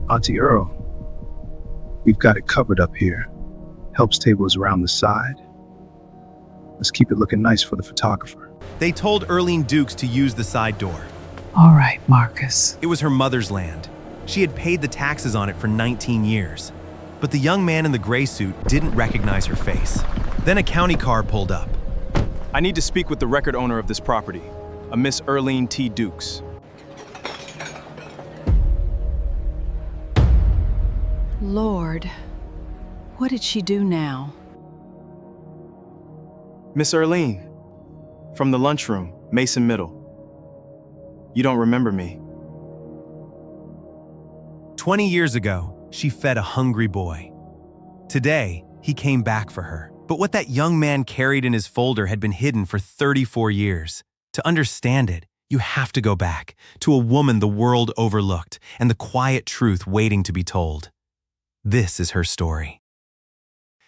Auntie Earl, we've got it covered up here. Helps tables around the side. Let's keep it looking nice for the photographer. They told Earlene Dukes to use the side door. All right, Marcus. It was her mother's land. She had paid the taxes on it for 19 years. But the young man in the gray suit didn't recognize her face. Then a county car pulled up. I need to speak with the record owner of this property, a Miss Earlene T. Dukes. Lord, what did she do now? Miss Earlene, from the lunchroom, Mason Middle. You don't remember me. 20 years ago, she fed a hungry boy. Today, he came back for her. But what that young man carried in his folder had been hidden for 34 years. To understand it, you have to go back to a woman the world overlooked and the quiet truth waiting to be told. This is her story.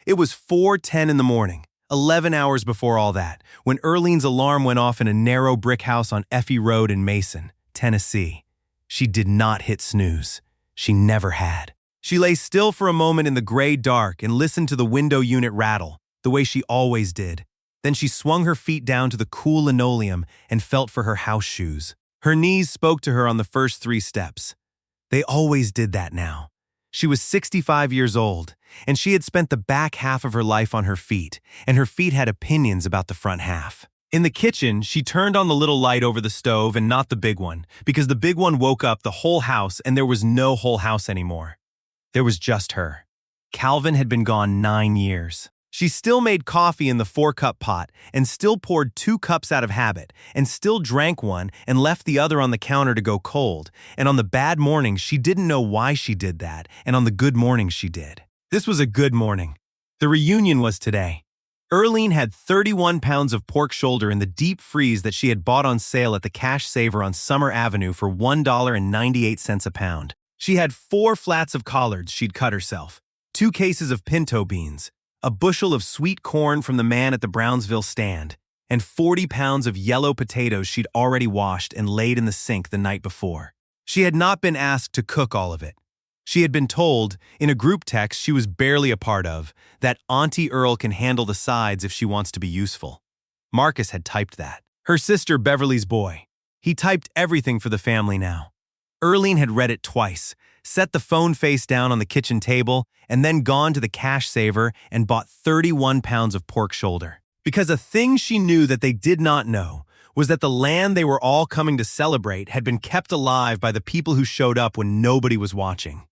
It was 4:10 in the morning, 11 hours before all that, when Earlene's alarm went off in a narrow brick house on Effie Road in Mason, Tennessee. She did not hit snooze. She never had. She lay still for a moment in the gray dark and listened to the window unit rattle, the way she always did. Then she swung her feet down to the cool linoleum and felt for her house shoes. Her knees spoke to her on the first 3 steps. They always did that now. She was 65 years old, and she had spent the back half of her life on her feet, and her feet had opinions about the front half. In the kitchen, she turned on the little light over the stove and not the big one, because the big one woke up the whole house and there was no whole house anymore. There was just her. Calvin had been gone 9 years. She still made coffee in the 4-cup pot and still poured 2 cups out of habit and still drank one and left the other on the counter to go cold. And on the bad mornings, she didn't know why she did that, and on the good mornings, she did. This was a good morning. The reunion was today. Earlene had 31 pounds of pork shoulder in the deep freeze that she had bought on sale at the Cash Saver on Summer Avenue for $1.98 a pound. She had 4 flats of collards she'd cut herself, 2 cases of pinto beans, a bushel of sweet corn from the man at the Brownsville stand, and 40 pounds of yellow potatoes she'd already washed and laid in the sink the night before. She had not been asked to cook all of it. She had been told, in a group text she was barely a part of, that Auntie Earl can handle the sides if she wants to be useful. Marcus had typed that. Her sister Beverly's boy. He typed everything for the family now. Earlene had read it twice, set the phone face down on the kitchen table, and then gone to the Cash Saver and bought 31 pounds of pork shoulder. Because a thing she knew that they did not know was that the land they were all coming to celebrate had been kept alive by the people who showed up when nobody was watching.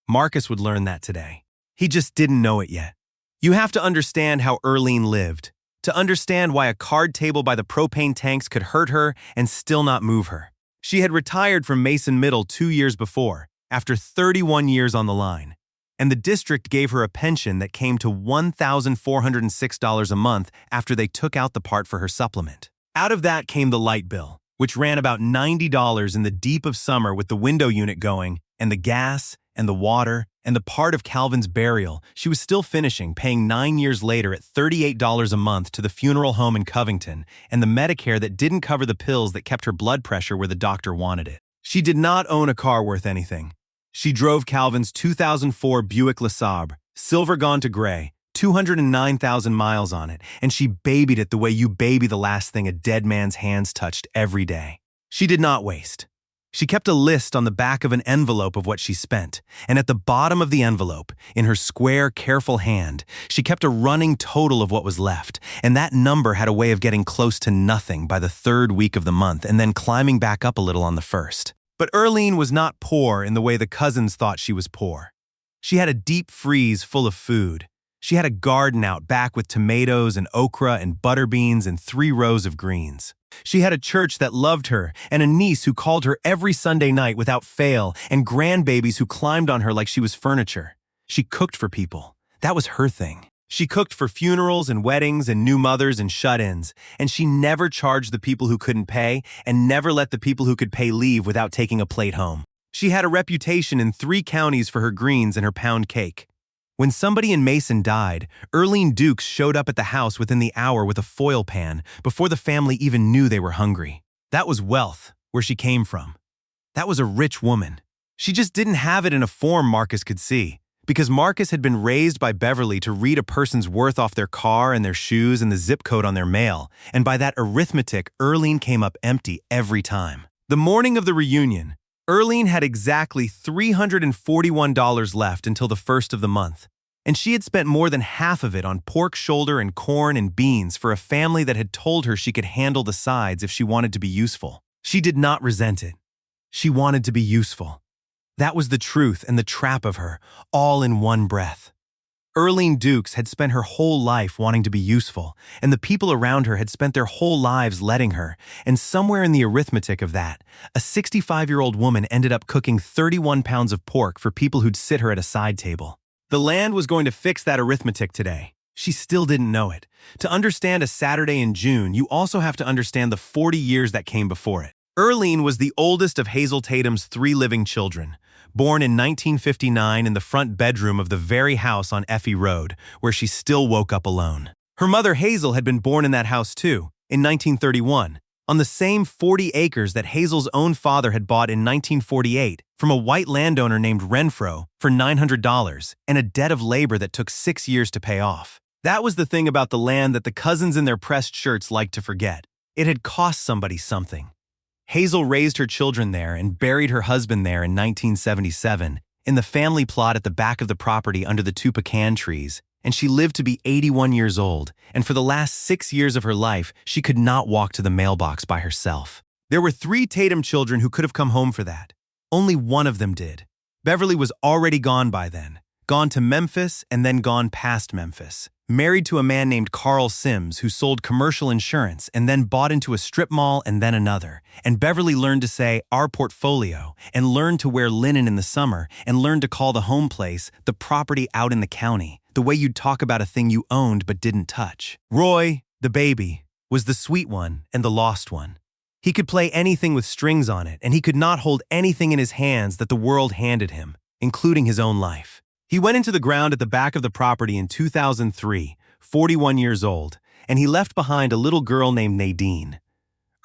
Marcus would learn that today. He just didn't know it yet. You have to understand how Earlene lived, to understand why a card table by the propane tanks could hurt her and still not move her. She had retired from Mason Middle 2 years before, after 31 years on the line, and the district gave her a pension that came to $1,406 a month after they took out the part for her supplement. Out of that came the light bill, which ran about $90 in the deep of summer with the window unit going, and the gas, and the water, and the part of Calvin's burial she was still finishing, paying 9 years later at $38 a month to the funeral home in Covington, and the Medicare that didn't cover the pills that kept her blood pressure where the doctor wanted it. She did not own a car worth anything. She drove Calvin's 2004 Buick LeSabre, silver gone to gray, 209,000 miles on it, and she babied it the way you baby the last thing a dead man's hands touched every day. She did not waste. She kept a list on the back of an envelope of what she spent, and at the bottom of the envelope, in her square, careful hand, she kept a running total of what was left, and that number had a way of getting close to nothing by the 3rd week of the month and then climbing back up a little on the 1st. But Earlene was not poor in the way the cousins thought she was poor. She had a deep freeze full of food. She had a garden out back with tomatoes and okra and butter beans and 3 rows of greens. She had a church that loved her and a niece who called her every Sunday night without fail and grandbabies who climbed on her like she was furniture. She cooked for people. That was her thing. She cooked for funerals and weddings and new mothers and shut-ins, and she never charged the people who couldn't pay and never let the people who could pay leave without taking a plate home. She had a reputation in 3 counties for her greens and her pound cake. When somebody in Mason died, Earlene Dukes showed up at the house within the hour with a foil pan before the family even knew they were hungry. That was wealth, where she came from. That was a rich woman. She just didn't have it in a form Marcus could see, because Marcus had been raised by Beverly to read a person's worth off their car and their shoes and the zip code on their mail, and by that arithmetic, Earlene came up empty every time. The morning of the reunion, Earlene had exactly $341 left until the first of the month, and she had spent more than half of it on pork shoulder and corn and beans for a family that had told her she could handle the sides if she wanted to be useful. She did not resent it. She wanted to be useful. That was the truth and the trap of her, all in one breath. Earlene Dukes had spent her whole life wanting to be useful, and the people around her had spent their whole lives letting her, and somewhere in the arithmetic of that, a 65-year-old woman ended up cooking 31 pounds of pork for people who'd sit her at a side table. The land was going to fix that arithmetic today. She still didn't know it. To understand a Saturday in June, you also have to understand the 40 years that came before it. Earlene was the oldest of Hazel Tatum's 3 living children, born in 1959 in the front bedroom of the very house on Effie Road, where she still woke up alone. Her mother Hazel had been born in that house too, in 1931, on the same 40 acres that Hazel's own father had bought in 1948 from a white landowner named Renfro for $900 and a debt of labor that took 6 years to pay off. That was the thing about the land that the cousins in their pressed shirts liked to forget. It had cost somebody something. Hazel raised her children there and buried her husband there in 1977 in the family plot at the back of the property under the 2 pecan trees, and she lived to be 81 years old, and for the last 6 years of her life, she could not walk to the mailbox by herself. There were 3 Tatum children who could have come home for that. Only one of them did. Beverly was already gone by then, gone to Memphis and then gone past Memphis. Married to a man named Carl Sims who sold commercial insurance and then bought into a strip mall and then another. And Beverly learned to say, "our portfolio," and learned to wear linen in the summer and learned to call the home place the property out in the county, the way you'd talk about a thing you owned but didn't touch. Roy, the baby, was the sweet one and the lost one. He could play anything with strings on it, and he could not hold anything in his hands that the world handed him, including his own life. He went into the ground at the back of the property in 2003, 41 years old, and he left behind a little girl named Nadine.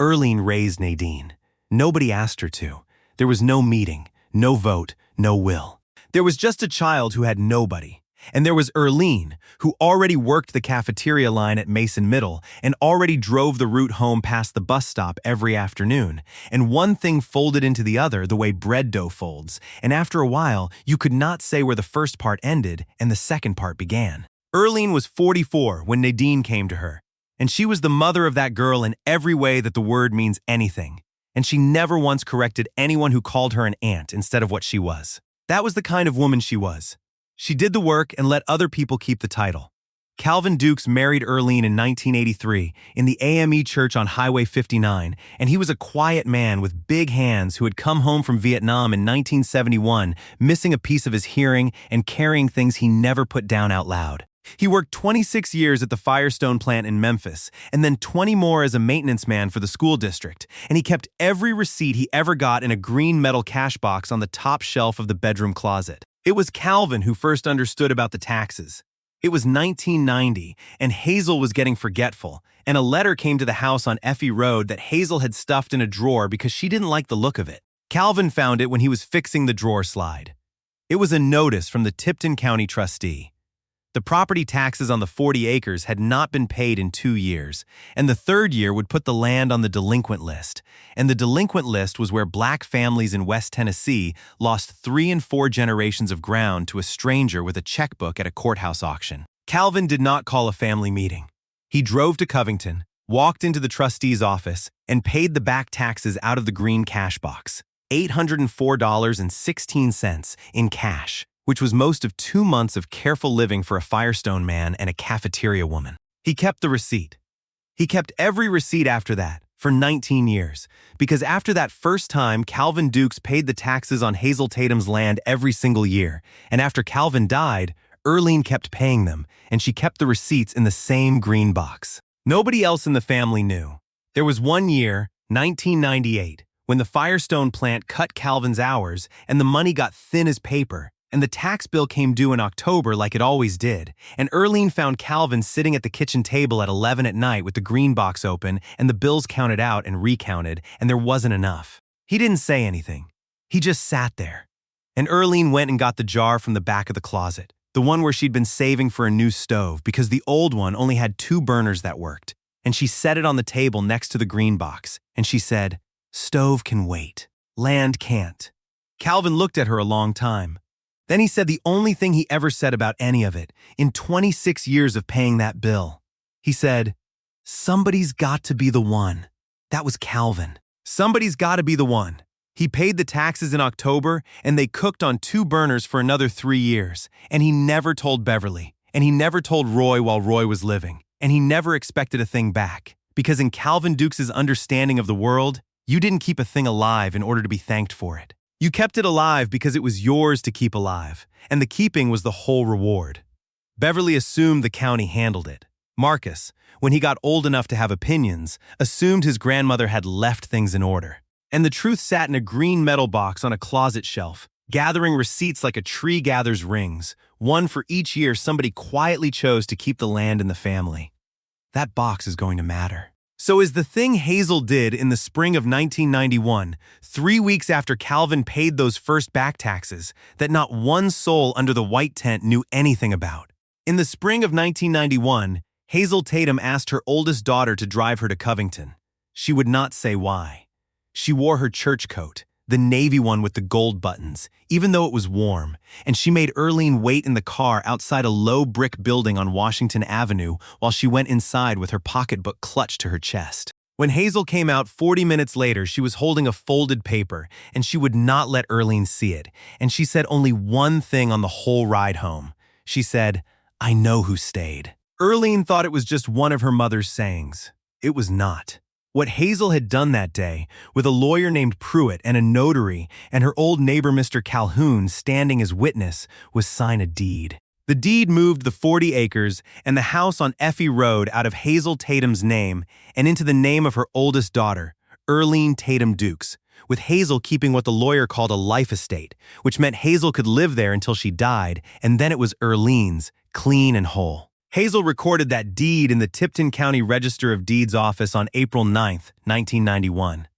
Earlene raised Nadine. Nobody asked her to. There was no meeting, no vote, no will. There was just a child who had nobody. And there was Earlene, who already worked the cafeteria line at Mason Middle and already drove the route home past the bus stop every afternoon. And one thing folded into the other the way bread dough folds, and after a while, you could not say where the first part ended and the second part began. Earlene was 44 when Nadine came to her, and she was the mother of that girl in every way that the word means anything. And she never once corrected anyone who called her an aunt instead of what she was. That was the kind of woman she was. She did the work and let other people keep the title. Calvin Dukes married Earlene in 1983 in the AME church on Highway 59, and he was a quiet man with big hands who had come home from Vietnam in 1971, missing a piece of his hearing and carrying things he never put down out loud. He worked 26 years at the Firestone plant in Memphis, and then 20 more as a maintenance man for the school district, and he kept every receipt he ever got in a green metal cash box on the top shelf of the bedroom closet. It was Calvin who first understood about the taxes. It was 1990, and Hazel was getting forgetful, and a letter came to the house on Effie Road that Hazel had stuffed in a drawer because she didn't like the look of it. Calvin found it when he was fixing the drawer slide. It was a notice from the Tipton County trustee. The property taxes on the 40 acres had not been paid in 2 years, and the third year would put the land on the delinquent list. And the delinquent list was where black families in West Tennessee lost 3 and 4 generations of ground to a stranger with a checkbook at a courthouse auction. Calvin did not call a family meeting. He drove to Covington, walked into the trustee's office, and paid the back taxes out of the green cash box, $804.16 in cash, which was most of 2 months of careful living for a Firestone man and a cafeteria woman. He kept the receipt. He kept every receipt after that, for 19 years, because after that first time, Calvin Dukes paid the taxes on Hazel Tatum's land every single year, and after Calvin died, Earlene kept paying them, and she kept the receipts in the same green box. Nobody else in the family knew. There was one year, 1998, when the Firestone plant cut Calvin's hours and the money got thin as paper, and the tax bill came due in October like it always did, and Earlene found Calvin sitting at the kitchen table at 11 at night with the green box open and the bills counted out and recounted, and there wasn't enough. He didn't say anything. He just sat there. And Earlene went and got the jar from the back of the closet, the one where she'd been saving for a new stove because the old one only had 2 burners that worked. And she set it on the table next to the green box, and she said, "Stove can wait. Land can't." Calvin looked at her a long time. Then he said the only thing he ever said about any of it in 26 years of paying that bill. He said, "Somebody's got to be the one." That was Calvin. Somebody's got to be the one. He paid the taxes in October, and they cooked on 2 burners for another 3 years. And he never told Beverly, and he never told Roy while Roy was living, and he never expected a thing back. Because in Calvin Dukes' understanding of the world, you didn't keep a thing alive in order to be thanked for it. You kept it alive because it was yours to keep alive, and the keeping was the whole reward. Beverly assumed the county handled it. Marcus, when he got old enough to have opinions, assumed his grandmother had left things in order. And the truth sat in a green metal box on a closet shelf, gathering receipts like a tree gathers rings, one for each year somebody quietly chose to keep the land in the family. That box is going to matter. So is the thing Hazel did in the spring of 1991, 3 weeks after Calvin paid those first back taxes, that not one soul under the white tent knew anything about. In the spring of 1991, Hazel Tatum asked her oldest daughter to drive her to Covington. She would not say why. She wore her church coat, the navy one with the gold buttons, even though it was warm, and she made Earlene wait in the car outside a low brick building on Washington Avenue while she went inside with her pocketbook clutched to her chest. When Hazel came out 40 minutes later, she was holding a folded paper, and she would not let Earlene see it, and she said only one thing on the whole ride home. She said, "I know who stayed." Earlene thought it was just one of her mother's sayings. It was not. What Hazel had done that day, with a lawyer named Pruitt and a notary and her old neighbor Mr. Calhoun standing as witness, was sign a deed. The deed moved the 40 acres and the house on Effie Road out of Hazel Tatum's name and into the name of her oldest daughter, Earlene Tatum Dukes, with Hazel keeping what the lawyer called a life estate, which meant Hazel could live there until she died, and then it was Earlene's, clean and whole. Hazel recorded that deed in the Tipton County Register of Deeds office on April 9, 1991.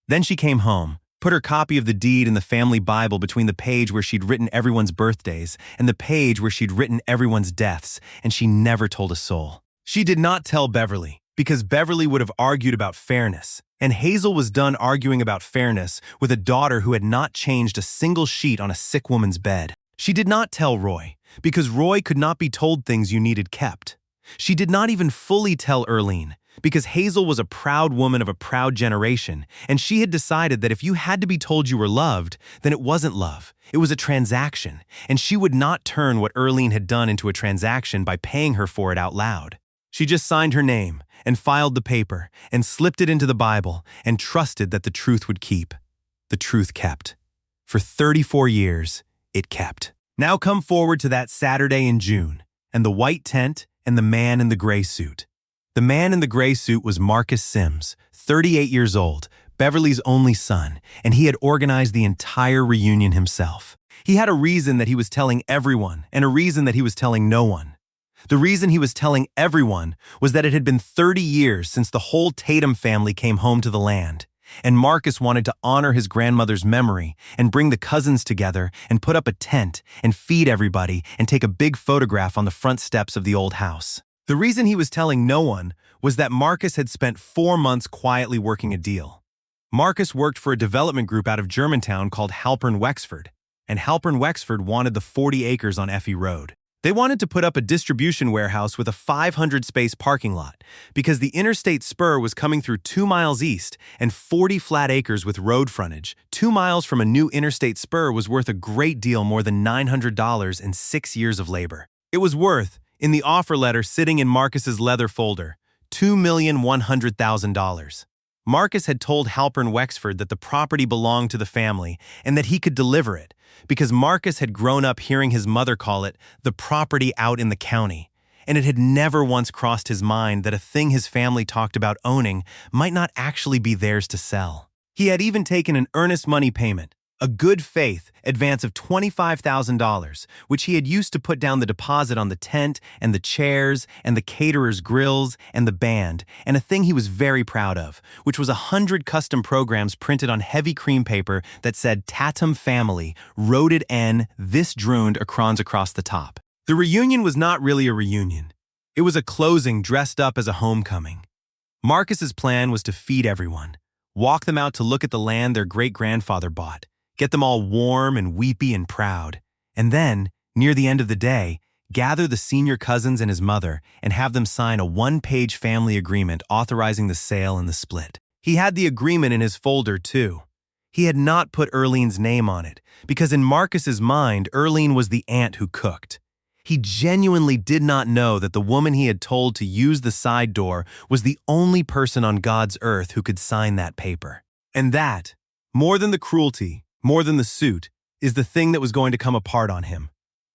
Then she came home, put her copy of the deed in the family Bible between the page where she'd written everyone's birthdays and the page where she'd written everyone's deaths, and she never told a soul. She did not tell Beverly, because Beverly would have argued about fairness, and Hazel was done arguing about fairness with a daughter who had not changed a single sheet on a sick woman's bed. She did not tell Roy, because Roy could not be told things you needed kept. She did not even fully tell Earlene, because Hazel was a proud woman of a proud generation, and she had decided that if you had to be told you were loved, then it wasn't love, it was a transaction, and she would not turn what Earlene had done into a transaction by paying her for it out loud. She just signed her name, and filed the paper, and slipped it into the Bible, and trusted that the truth would keep. The truth kept. For 34 years, it kept. Now come forward to that Saturday in June, and the white tent and the man in the gray suit. The man in the gray suit was Marcus Sims, 38 years old, Beverly's only son, and he had organized the entire reunion himself. He had a reason that he was telling everyone and a reason that he was telling no one. The reason he was telling everyone was that it had been 30 years since the whole Tatum family came home to the land. And Marcus wanted to honor his grandmother's memory and bring the cousins together and put up a tent and feed everybody and take a big photograph on the front steps of the old house. The reason he was telling no one was that Marcus had spent 4 months quietly working a deal. Marcus worked for a development group out of Germantown called Halpern Wexford, and Halpern Wexford wanted the 40 acres on Effie Road. They wanted to put up a distribution warehouse with a 500-space parking lot because the interstate spur was coming through 2 miles east and 40 flat acres with road frontage. 2 miles from a new interstate spur was worth a great deal more than $900 in 6 years of labor. It was worth, in the offer letter sitting in Marcus's leather folder, $2,100,000. Marcus had told Halpern Wexford that the property belonged to the family and that he could deliver it, because Marcus had grown up hearing his mother call it the property out in the county, and it had never once crossed his mind that a thing his family talked about owning might not actually be theirs to sell. He had even taken an earnest money payment, a good faith advance of $25,000, which he had used to put down the deposit on the tent and the chairs and the caterer's grills and the band, and a thing he was very proud of, which was 100 custom programs printed on heavy cream paper that said Tatum Family, Roaded N, this drooned across the top. The reunion was not really a reunion. It was a closing dressed up as a homecoming. Marcus's plan was to feed everyone, walk them out to look at the land their great-grandfather bought, get them all warm and weepy and proud, and then, near the end of the day, gather the senior cousins and his mother and have them sign a one-page family agreement authorizing the sale and the split. He had the agreement in his folder, too. He had not put Earlene's name on it, because in Marcus's mind, Earlene was the aunt who cooked. He genuinely did not know that the woman he had told to use the side door was the only person on God's earth who could sign that paper. And that, more than the cruelty, more than the suit, is the thing that was going to come apart on him.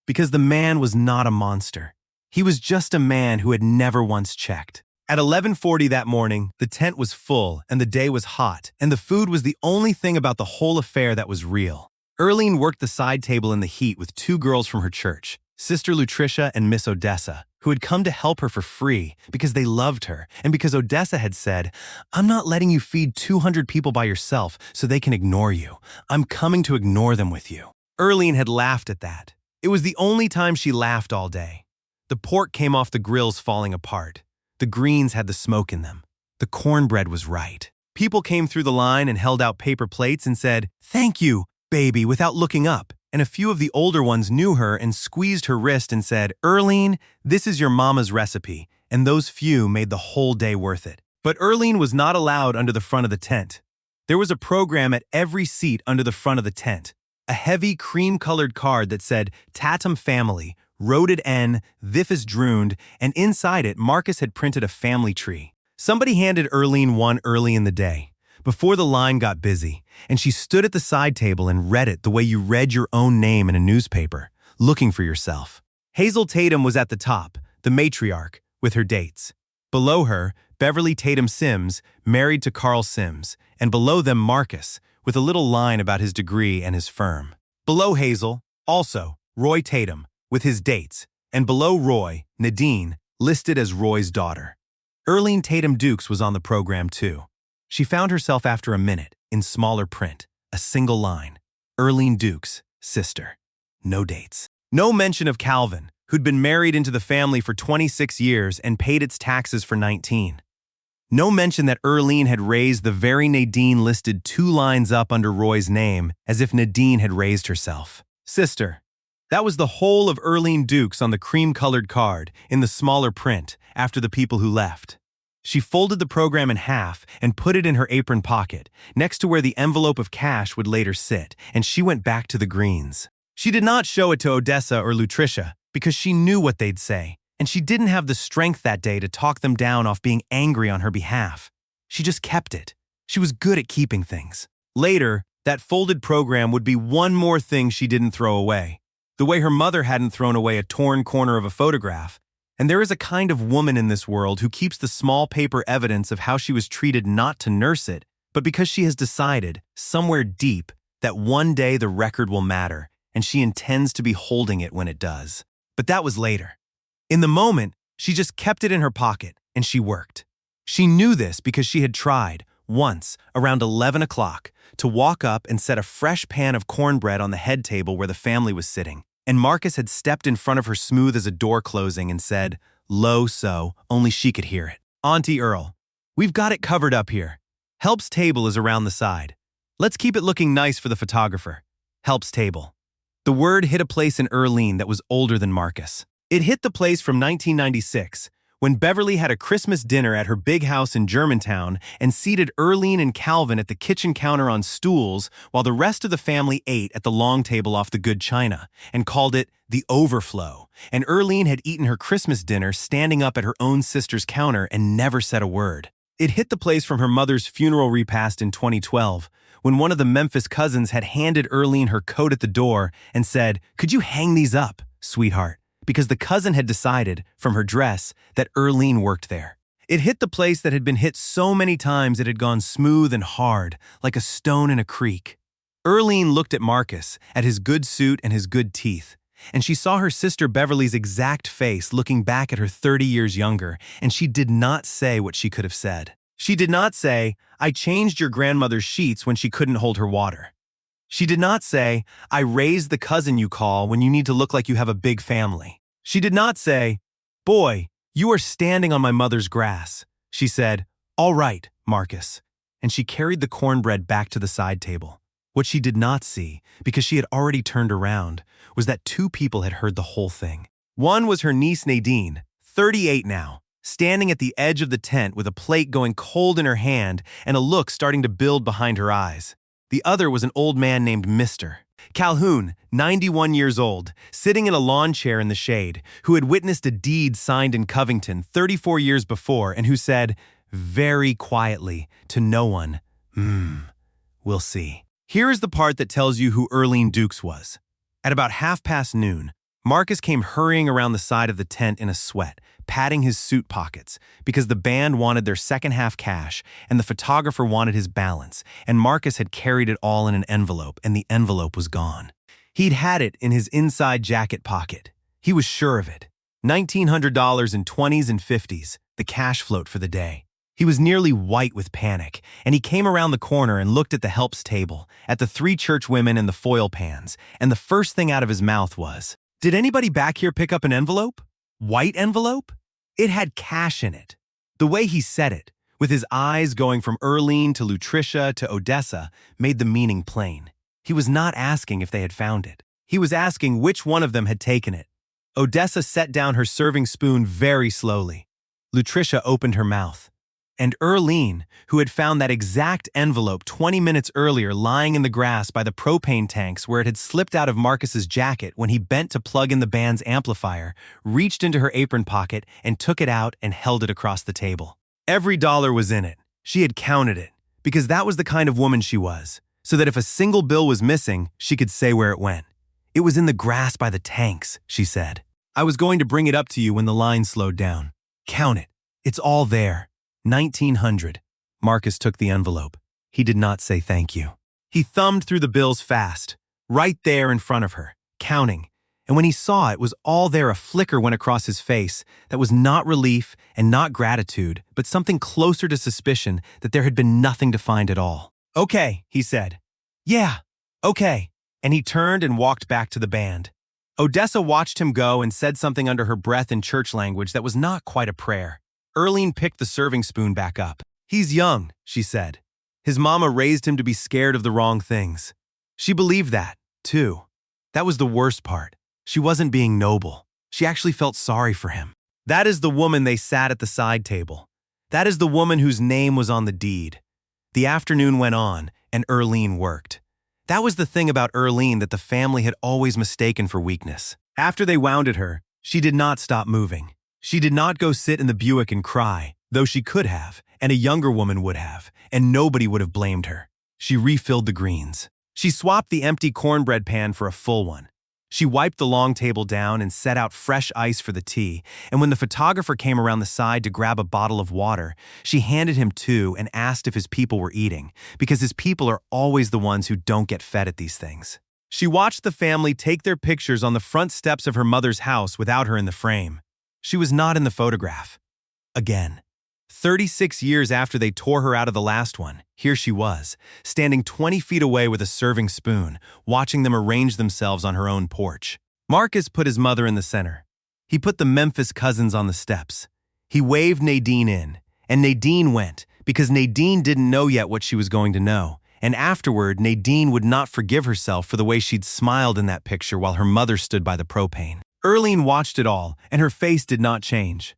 Because the man was not a monster. He was just a man who had never once checked. At 11:40 that morning, the tent was full and the day was hot, and the food was the only thing about the whole affair that was real. Earlene worked the side table in the heat with two girls from her church, Sister Lutricia and Miss Odessa, who had come to help her for free because they loved her and because Odessa had said, "I'm not letting you feed 200 people by yourself so they can ignore you. I'm coming to ignore them with you." Earlene had laughed at that. It was the only time she laughed all day. The pork came off the grills falling apart. The greens had the smoke in them. The cornbread was right. People came through the line and held out paper plates and said, "Thank you, baby," without looking up. And a few of the older ones knew her and squeezed her wrist and said, "Earlene, this is your mama's recipe," and those few made the whole day worth it. But Earlene was not allowed under the front of the tent. There was a program at every seat under the front of the tent, a heavy cream-colored card that said Tatum Family, Roaded N, this is drooned, and inside it Marcus had printed a family tree. Somebody handed Earlene one early in the day, before the line got busy, and she stood at the side table and read it the way you read your own name in a newspaper, looking for yourself. Hazel Tatum was at the top, the matriarch, with her dates. Below her, Beverly Tatum Sims, married to Carl Sims, and below them Marcus, with a little line about his degree and his firm. Below Hazel, also, Roy Tatum, with his dates, and below Roy, Nadine, listed as Roy's daughter. Earlene Tatum Dukes was on the program too. She found herself after a minute, in smaller print, a single line. Earlene Dukes, sister. No dates. No mention of Calvin, who'd been married into the family for 26 years and paid its taxes for 19. No mention that Earlene had raised the very Nadine listed 2 lines up under Roy's name, as if Nadine had raised herself. Sister. That was the whole of Earlene Dukes on the cream-colored card, in the smaller print, after the people who left. She folded the program in half and put it in her apron pocket, next to where the envelope of cash would later sit, and she went back to the greens. She did not show it to Odessa or Lutricia, because she knew what they'd say, and she didn't have the strength that day to talk them down off being angry on her behalf. She just kept it. She was good at keeping things. Later, that folded program would be one more thing she didn't throw away. The way her mother hadn't thrown away a torn corner of a photograph. And there is a kind of woman in this world who keeps the small paper evidence of how she was treated not to nurse it, but because she has decided, somewhere deep, that one day the record will matter, and she intends to be holding it when it does. But that was later. In the moment, she just kept it in her pocket, and she worked. She knew this because she had tried, once, around 11 o'clock, to walk up and set a fresh pan of cornbread on the head table where the family was sitting. And Marcus had stepped in front of her smooth as a door closing and said, low so, only she could hear it. "Auntie Earl, we've got it covered up here. Help's table is around the side. Let's keep it looking nice for the photographer. Help's table." The word hit a place in Earlene that was older than Marcus. It hit the place from 1996, when Beverly had a Christmas dinner at her big house in Germantown and seated Earlene and Calvin at the kitchen counter on stools while the rest of the family ate at the long table off the good china, and called it the overflow. And Earlene had eaten her Christmas dinner standing up at her own sister's counter and never said a word. It hit the place from her mother's funeral repast in 2012, when one of the Memphis cousins had handed Earlene her coat at the door and said, "Could you hang these up, sweetheart?" Because the cousin had decided, from her dress, that Earlene worked there. It hit the place that had been hit so many times it had gone smooth and hard, like a stone in a creek. Earlene looked at Marcus, at his good suit and his good teeth, and she saw her sister Beverly's exact face looking back at her 30 years younger, and she did not say what she could have said. She did not say, "I changed your grandmother's sheets when she couldn't hold her water." She did not say, "I raised the cousin you call when you need to look like you have a big family." She did not say, "Boy, you are standing on my mother's grass." She said, "All right, Marcus," and she carried the cornbread back to the side table. What she did not see, because she had already turned around, was that two people had heard the whole thing. One was her niece Nadine, 38 now, standing at the edge of the tent with a plate going cold in her hand and a look starting to build behind her eyes. The other was an old man named Mr. Calhoun, 91 years old, sitting in a lawn chair in the shade, who had witnessed a deed signed in Covington 34 years before and who said, very quietly, to no one, "We'll see." Here is the part that tells you who Earlene Dukes was. At about noon, Marcus came hurrying around the side of the tent in a sweat, patting his suit pockets, because the band wanted their second half cash and the photographer wanted his balance, and Marcus had carried it all in an envelope, and the envelope was gone. He'd had it in his inside jacket pocket. He was sure of it. $1,900 in 20s and 50s, the cash float for the day. He was nearly white with panic, and he came around the corner and looked at the helps table, at the 3 church women and the foil pans, and the first thing out of his mouth was, "Did anybody back here pick up an envelope? White envelope?" It had cash in it. The way he said it, with his eyes going from Earlene to Lutricia to Odessa, made the meaning plain. He was not asking if they had found it. He was asking which one of them had taken it. Odessa set down her serving spoon very slowly. Lutricia opened her mouth. And Earlene, who had found that exact envelope 20 minutes earlier lying in the grass by the propane tanks where it had slipped out of Marcus's jacket when he bent to plug in the band's amplifier, reached into her apron pocket and took it out and held it across the table. Every dollar was in it. She had counted it, because that was the kind of woman she was, so that if a single bill was missing, she could say where it went. "It was in the grass by the tanks," she said. "I was going to bring it up to you when the line slowed down. Count it. It's all there. 1,900. Marcus took the envelope. He did not say thank you. He thumbed through the bills fast, right there in front of her, counting. And when he saw it was all there, a flicker went across his face that was not relief and not gratitude, but something closer to suspicion that there had been nothing to find at all. "Okay," he said. "Yeah, okay." And he turned and walked back to the band. Odessa watched him go and said something under her breath in church language that was not quite a prayer. Earlene picked the serving spoon back up. "He's young," she said. "His mama raised him to be scared of the wrong things." She believed that, too. That was the worst part. She wasn't being noble. She actually felt sorry for him. That is the woman they sat at the side table. That is the woman whose name was on the deed. The afternoon went on, and Earlene worked. That was the thing about Earlene that the family had always mistaken for weakness. After they wounded her, she did not stop moving. She did not go sit in the Buick and cry, though she could have, and a younger woman would have, and nobody would have blamed her. She refilled the greens. She swapped the empty cornbread pan for a full one. She wiped the long table down and set out fresh ice for the tea, and when the photographer came around the side to grab a bottle of water, she handed him 2 and asked if his people were eating, because his people are always the ones who don't get fed at these things. She watched the family take their pictures on the front steps of her mother's house without her in the frame. She was not in the photograph. Again. 36 years after they tore her out of the last one, here she was, standing 20 feet away with a serving spoon, watching them arrange themselves on her own porch. Marcus put his mother in the center. He put the Memphis cousins on the steps. He waved Nadine in, and Nadine went, because Nadine didn't know yet what she was going to know, and afterward Nadine would not forgive herself for the way she'd smiled in that picture while her mother stood by the propane. Earlene watched it all, and her face did not change.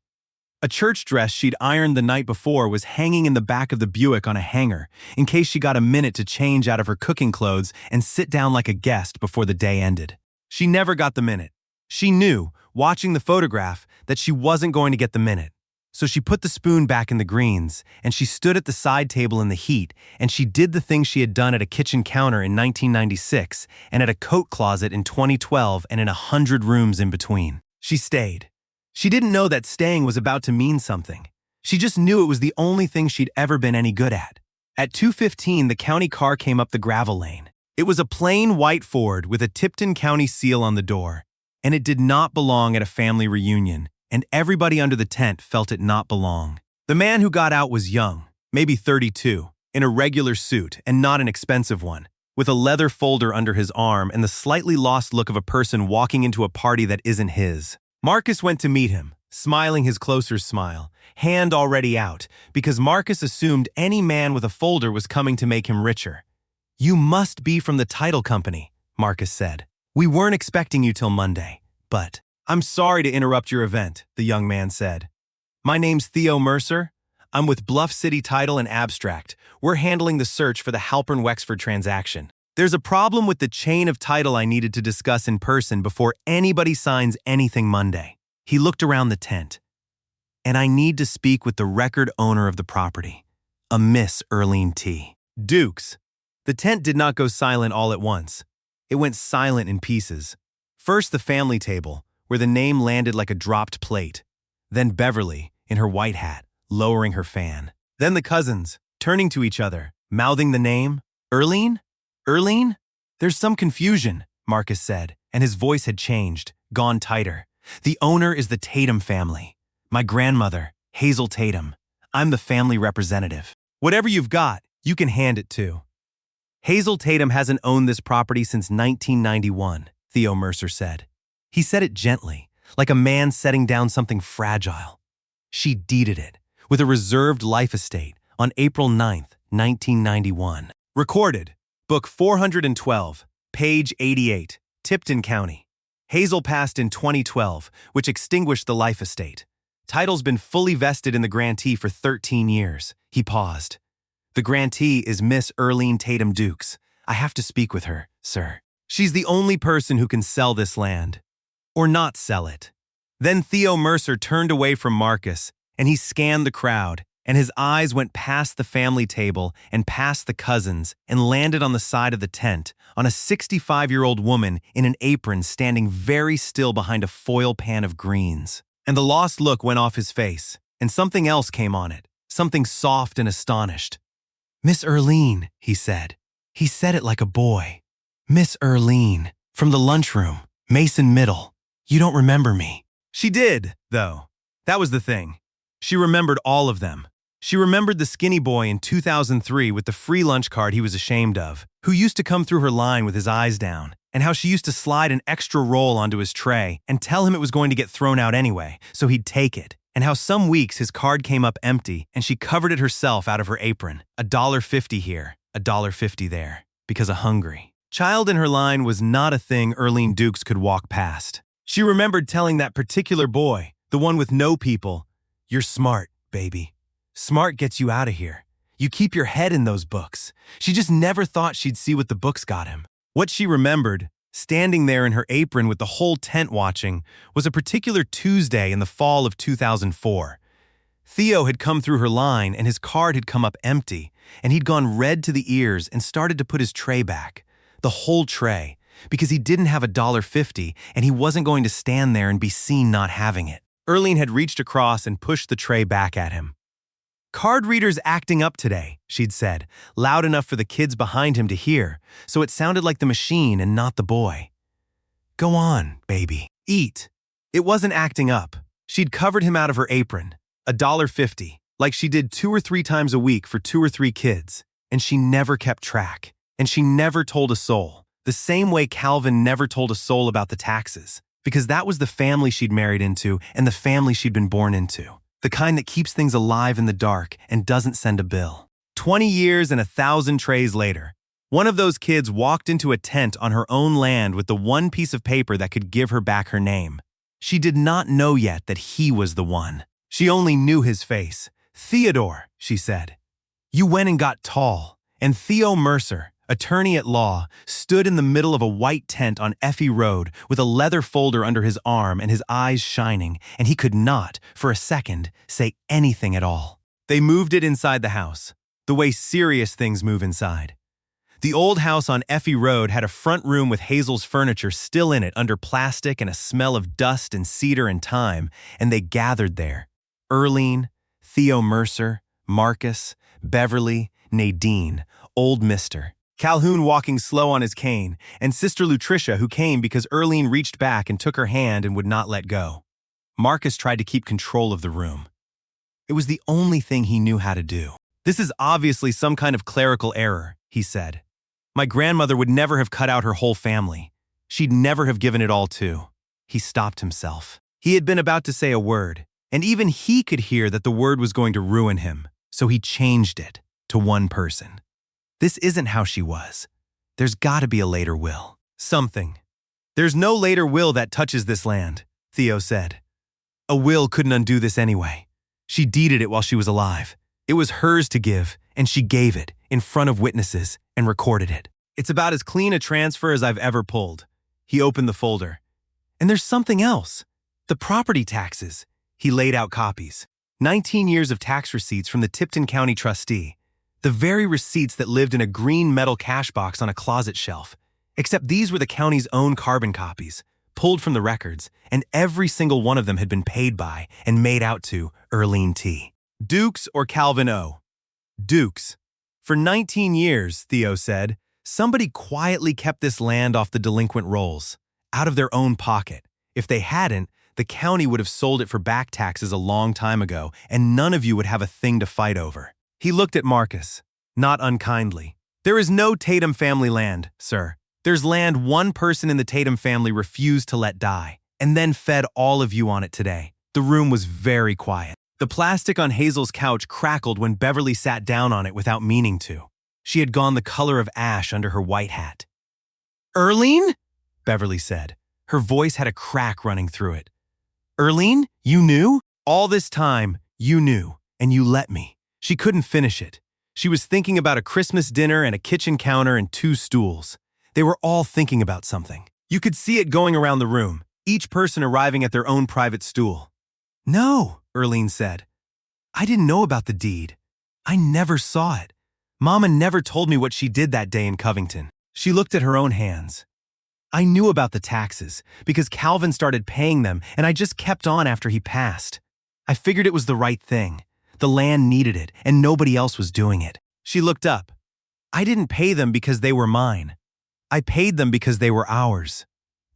A church dress she'd ironed the night before was hanging in the back of the Buick on a hanger, in case she got a minute to change out of her cooking clothes and sit down like a guest before the day ended. She never got the minute. She knew, watching the photograph, that she wasn't going to get the minute. So she put the spoon back in the greens, and she stood at the side table in the heat, and she did the thing she had done at a kitchen counter in 1996, and at a coat closet in 2012, and in 100 rooms in between. She stayed. She didn't know that staying was about to mean something. She just knew it was the only thing she'd ever been any good at. At 2:15, the county car came up the gravel lane. It was a plain white Ford with a Tipton County seal on the door, and it did not belong at a family reunion, and everybody under the tent felt it not belong. The man who got out was young, maybe 32, in a regular suit and not an expensive one, with a leather folder under his arm and the slightly lost look of a person walking into a party that isn't his. Marcus went to meet him, smiling his closer's smile, hand already out, because Marcus assumed any man with a folder was coming to make him richer. "You must be from the title company," Marcus said. "We weren't expecting you till Monday, but—" "I'm sorry to interrupt your event," the young man said. "My name's Theo Mercer. I'm with Bluff City Title and Abstract. We're handling the search for the Halpern Wexford transaction. There's a problem with the chain of title I needed to discuss in person before anybody signs anything Monday." He looked around the tent. "And I need to speak with the record owner of the property, a Miss Earlene Dukes." The tent did not go silent all at once. It went silent in pieces. First the family table, where the name landed like a dropped plate. Then Beverly, in her white hat, lowering her fan. Then the cousins, turning to each other, mouthing the name. "Earlene? Earlene?" "There's some confusion," Marcus said, and his voice had changed, gone tighter. "The owner is the Tatum family. My grandmother, Hazel Tatum. I'm the family representative. Whatever you've got, you can hand it to." "Hazel Tatum hasn't owned this property since 1991, Theo Mercer said. He said it gently, like a man setting down something fragile. "She deeded it, with a reserved life estate, on April 9th, 1991. Recorded, Book 412, page 88, Tipton County. Hazel passed in 2012, which extinguished the life estate. Title's been fully vested in the grantee for 13 years. He paused. "The grantee is Miss Earlene Tatum Dukes. I have to speak with her, sir. She's the only person who can sell this land. Or not sell it." Then Theo Mercer turned away from Marcus, and he scanned the crowd, and his eyes went past the family table and past the cousins and landed on the side of the tent, on a 65-year-old woman in an apron standing very still behind a foil pan of greens. And the lost look went off his face, and something else came on it, something soft and astonished. "Miss Earlene," he said. He said it like a boy. "Miss Earlene, from the lunchroom, Mason Middle. You don't remember me." She did, though. That was the thing. She remembered all of them. She remembered the skinny boy in 2003 with the free lunch card he was ashamed of, who used to come through her line with his eyes down, and how she used to slide an extra roll onto his tray and tell him it was going to get thrown out anyway, so he'd take it, and how some weeks his card came up empty and she covered it herself out of her apron. $1.50 here, $1.50 there, because of hungry. Child in her line was not a thing Earlene Dukes could walk past. She remembered telling that particular boy, the one with no people, "You're smart, baby. Smart gets you out of here. You keep your head in those books." She just never thought she'd see what the books got him. What she remembered, standing there in her apron with the whole tent watching, was a particular Tuesday in the fall of 2004. Theo had come through her line and his card had come up empty, and he'd gone red to the ears and started to put his tray back. The whole tray, because he didn't have $1.50 and he wasn't going to stand there and be seen not having it. Earlene had reached across and pushed the tray back at him. "Card reader's acting up today," she'd said, loud enough for the kids behind him to hear, so it sounded like the machine and not the boy. "Go on, baby. Eat." It wasn't acting up. She'd covered him out of her apron. $1.50, like she did 2 or 3 times a week for 2 or 3 kids, and she never kept track, and she never told a soul, the same way Calvin never told a soul about the taxes, because that was the family she'd married into and the family she'd been born into. The kind that keeps things alive in the dark and doesn't send a bill. 20 years and 1,000 trays later, one of those kids walked into a tent on her own land with the one piece of paper that could give her back her name. She did not know yet that he was the one. She only knew his face. "Theodore," she said. "You went and got tall." And Theo Mercer, attorney at law, stood in the middle of a white tent on Effie Road with a leather folder under his arm and his eyes shining, and he could not, for a second, say anything at all. They moved it inside the house, the way serious things move inside. The old house on Effie Road had a front room with Hazel's furniture still in it under plastic and a smell of dust and cedar and thyme, and they gathered there. Earlene, Theo Mercer, Marcus, Beverly, Nadine, old Mister. Calhoun walking slow on his cane, and Sister Lutricia who came because Earlene reached back and took her hand and would not let go. Marcus tried to keep control of the room. It was the only thing he knew how to do. "This is obviously some kind of clerical error," he said. "My grandmother would never have cut out her whole family. She'd never have given it all to." He stopped himself. He had been about to say a word, and even he could hear that the word was going to ruin him, so he changed it to one person. "This isn't how she was. There's got to be a later will. Something." "There's no later will that touches this land," Theo said. "A will couldn't undo this anyway. She deeded it while she was alive. It was hers to give, and she gave it in front of witnesses and recorded it. It's about as clean a transfer as I've ever pulled." He opened the folder. "And there's something else. The property taxes." He laid out copies. 19 years of tax receipts from the Tipton County trustee. The very receipts that lived in a green metal cash box on a closet shelf. Except these were the county's own carbon copies, pulled from the records, and every single one of them had been paid by and made out to Earlene T. Dukes or Calvin O. Dukes. "For 19 years, Theo said, somebody quietly kept this land off the delinquent rolls, out of their own pocket. If they hadn't, the county would have sold it for back taxes a long time ago, and none of you would have a thing to fight over." He looked at Marcus, not unkindly. "There is no Tatum family land, sir. There's land one person in the Tatum family refused to let die, and then fed all of you on it today." The room was very quiet. The plastic on Hazel's couch crackled when Beverly sat down on it without meaning to. She had gone the color of ash under her white hat. "Earlene?" Beverly said. Her voice had a crack running through it. "Earlene, you knew? All this time, you knew, and you let me." She couldn't finish it. She was thinking about a Christmas dinner and a kitchen counter and 2 stools. They were all thinking about something. You could see it going around the room, each person arriving at their own private stool. "No," Earlene said. "I didn't know about the deed. I never saw it. Mama never told me what she did that day in Covington." She looked at her own hands. "I knew about the taxes because Calvin started paying them and I just kept on after he passed. I figured it was the right thing. The land needed it and nobody else was doing it." She looked up. "I didn't pay them because they were mine. I paid them because they were ours.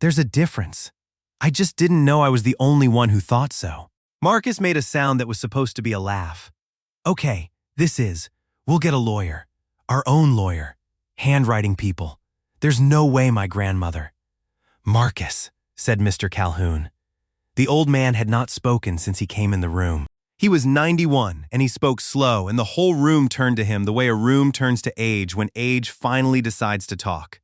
There's a difference. I just didn't know I was the only one who thought so." Marcus made a sound that was supposed to be a laugh. "Okay, we'll get a lawyer. Our own lawyer. Handwriting people. There's no way my grandmother." "Marcus," said Mr. Calhoun. The old man had not spoken since he came in the room. He was 91, and he spoke slow, and the whole room turned to him the way a room turns to age when age finally decides to talk.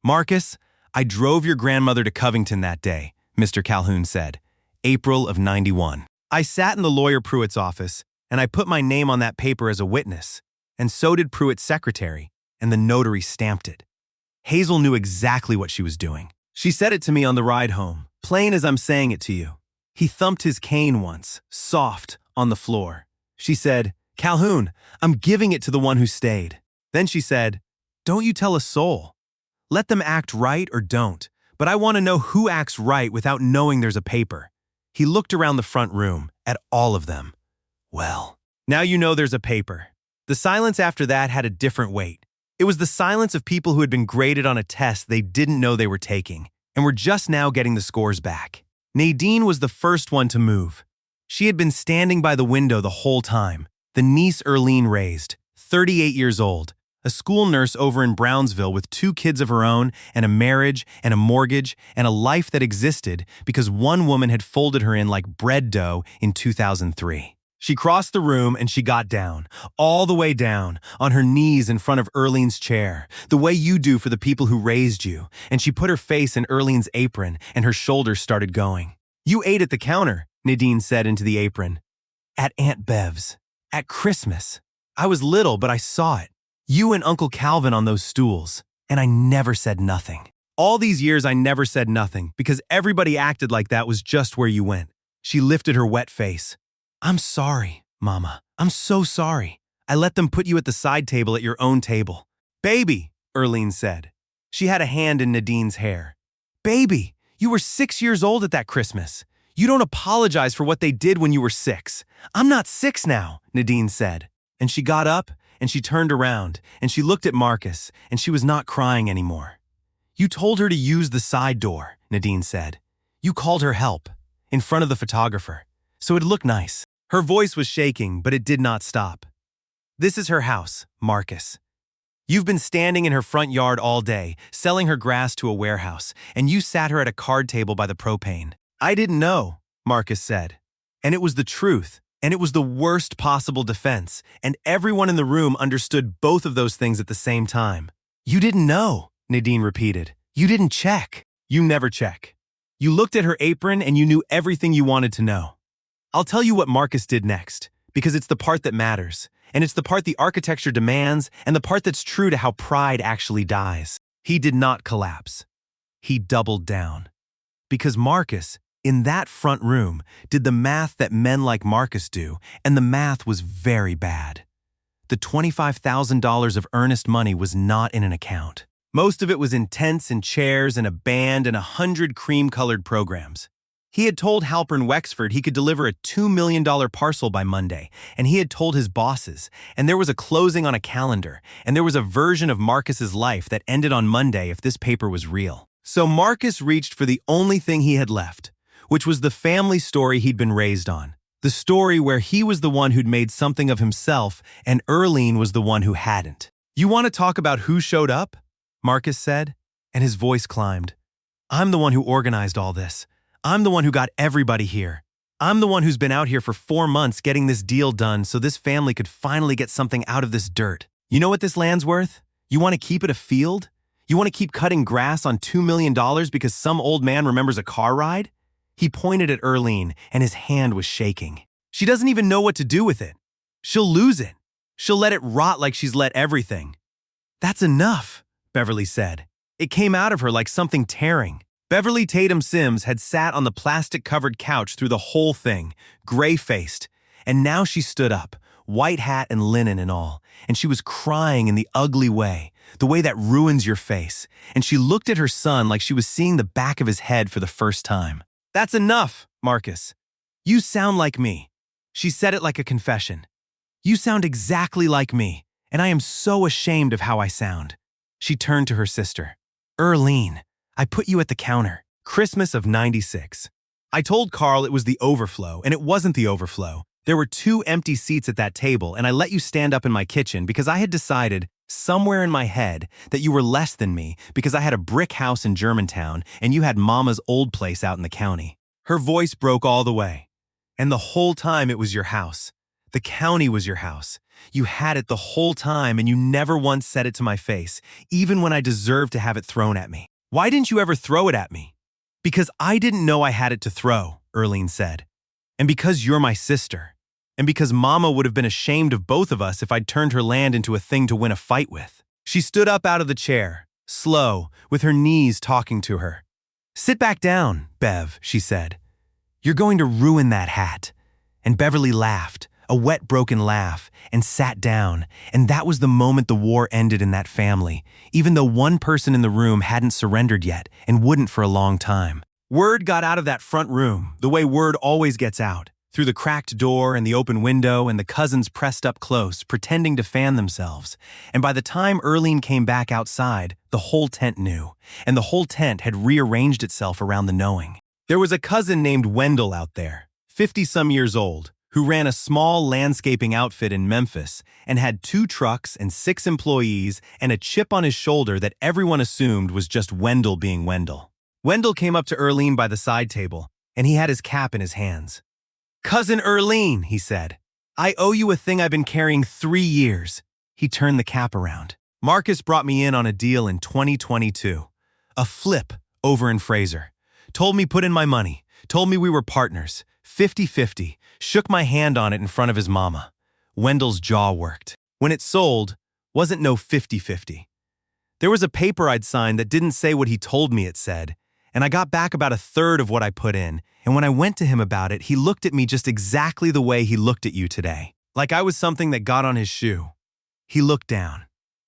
"Marcus, I drove your grandmother to Covington that day," Mr. Calhoun said. "April of 91. I sat in the lawyer Pruitt's office, and I put my name on that paper as a witness, and so did Pruitt's secretary, and the notary stamped it. Hazel knew exactly what she was doing. She said it to me on the ride home, plain as I'm saying it to you. He thumped his cane once, soft, on the floor. She said, 'Calhoun, I'm giving it to the one who stayed.' Then she said, 'Don't you tell a soul. Let them act right or don't, but I want to know who acts right without knowing there's a paper.' He looked around the front room, at all of them. 'Well, now you know there's a paper.' The silence after that had a different weight. It was the silence of people who had been graded on a test they didn't know they were taking, and were just now getting the scores back. Nadine was the first one to move. She had been standing by the window the whole time, the niece Earlene raised, 38 years old, a school nurse over in Brownsville with 2 kids of her own and a marriage and a mortgage and a life that existed because one woman had folded her in like bread dough in 2003. She crossed the room and she got down, all the way down, on her knees in front of Earlene's chair, the way you do for the people who raised you, and she put her face in Earlene's apron and her shoulders started going. "You ate at the counter," Nadine said into the apron. "At Aunt Bev's. At Christmas. I was little, but I saw it. You and Uncle Calvin on those stools, and I never said nothing. All these years I never said nothing because everybody acted like that was just where you went." She lifted her wet face. "I'm sorry, Mama. I'm so sorry. I let them put you at the side table at your own table." "Baby," Earlene said. She had a hand in Nadine's hair. "Baby, you were 6 years old at that Christmas. You don't apologize for what they did when you were 6. I'm not 6 now," Nadine said. And she got up and she turned around, and she looked at Marcus, and she was not crying anymore. "You told her to use the side door," Nadine said. "You called her help, in front of the photographer, so it'd look nice." Her voice was shaking, but it did not stop. "This is her house, Marcus. You've been standing in her front yard all day, selling her grass to a warehouse, and you sat her at a card table by the propane." "I didn't know," Marcus said. And it was the truth, and it was the worst possible defense, and everyone in the room understood both of those things at the same time. "You didn't know," Nadine repeated. "You didn't check." "You never check. You looked at her apron and you knew everything you wanted to know." I'll tell you what Marcus did next, because it's the part that matters, and it's the part the architecture demands, and the part that's true to how pride actually dies. He did not collapse. He doubled down. Because Marcus, in that front room, did the math that men like Marcus do, and the math was very bad. The $25,000 of earnest money was not in an account. Most of it was in tents and chairs and a band and 100 cream-colored programs. He had told Halpern Wexford he could deliver a $2 million parcel by Monday, and he had told his bosses, and there was a closing on a calendar, and there was a version of Marcus's life that ended on Monday if this paper was real. So Marcus reached for the only thing he had left, which was the family story he'd been raised on. The story where he was the one who'd made something of himself and Earlene was the one who hadn't. "You want to talk about who showed up?" Marcus said, and his voice climbed. "I'm the one who organized all this. I'm the one who got everybody here. I'm the one who's been out here for 4 months getting this deal done so this family could finally get something out of this dirt. You know what this land's worth? You want to keep it a field? You want to keep cutting grass on $2 million because some old man remembers a car ride?" He pointed at Earlene, and his hand was shaking. "She doesn't even know what to do with it. She'll lose it. She'll let it rot like she's let everything." "That's enough," Beverly said. It came out of her like something tearing. Beverly Tatum Sims had sat on the plastic-covered couch through the whole thing, gray-faced, and now she stood up, white hat and linen and all, and she was crying in the ugly way, the way that ruins your face, and she looked at her son like she was seeing the back of his head for the first time. "That's enough, Marcus. You sound like me." She said it like a confession. "You sound exactly like me, and I am so ashamed of how I sound." She turned to her sister. "Earlene, I put you at the counter. Christmas of '96. I told Carl it was the overflow, and it wasn't the overflow. There were 2 empty seats at that table, and I let you stand up in my kitchen because I had decided, somewhere in my head, that you were less than me because I had a brick house in Germantown and you had Mama's old place out in the county." Her voice broke all the way. "And the whole time it was your house. The county was your house. You had it the whole time and you never once said it to my face, even when I deserved to have it thrown at me. Why didn't you ever throw it at me?" "Because I didn't know I had it to throw," Earlene said. "And because you're my sister. And because Mama would have been ashamed of both of us if I'd turned her land into a thing to win a fight with." She stood up out of the chair, slow, with her knees talking to her. "Sit back down, Bev," she said. "You're going to ruin that hat." And Beverly laughed, a wet, broken laugh, and sat down, and that was the moment the war ended in that family, even though one person in the room hadn't surrendered yet and wouldn't for a long time. Word got out of that front room, the way word always gets out, through the cracked door and the open window and the cousins pressed up close, pretending to fan themselves. And by the time Earlene came back outside, the whole tent knew, and the whole tent had rearranged itself around the knowing. There was a cousin named Wendell out there, 50-some years old, who ran a small landscaping outfit in Memphis and had 2 trucks and 6 employees and a chip on his shoulder that everyone assumed was just Wendell being Wendell. Wendell came up to Earlene by the side table, and he had his cap in his hands. "Cousin Earlene," he said, "I owe you a thing I've been carrying 3 years." He turned the cap around. "Marcus brought me in on a deal in 2022. A flip over in Fraser. Told me put in my money. Told me we were partners. 50-50. Shook my hand on it in front of his mama." Wendell's jaw worked. "When it sold, wasn't no 50-50. There was a paper I'd signed that didn't say what he told me it said, and I got back about 1/3 of what I put in, and when I went to him about it, he looked at me just exactly the way he looked at you today, like I was something that got on his shoe." He looked down.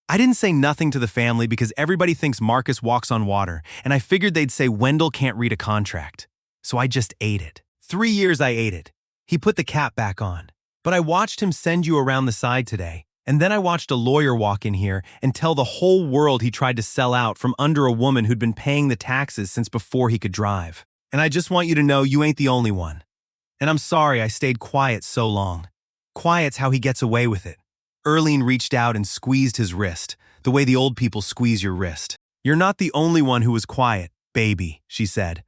"I didn't say nothing to the family because everybody thinks Marcus walks on water, and I figured they'd say Wendell can't read a contract. So I just ate it. 3 years I ate it." He put the cap back on. "But I watched him send you around the side today, And then I watched a lawyer walk in here and tell the whole world he tried to sell out from under a woman who'd been paying the taxes since before he could drive. And I just want you to know you ain't the only one. And I'm sorry I stayed quiet so long. Quiet's how he gets away with it. Earlene reached out and squeezed his wrist, the way the old people squeeze your wrist. You're not the only one who was quiet, baby, she said.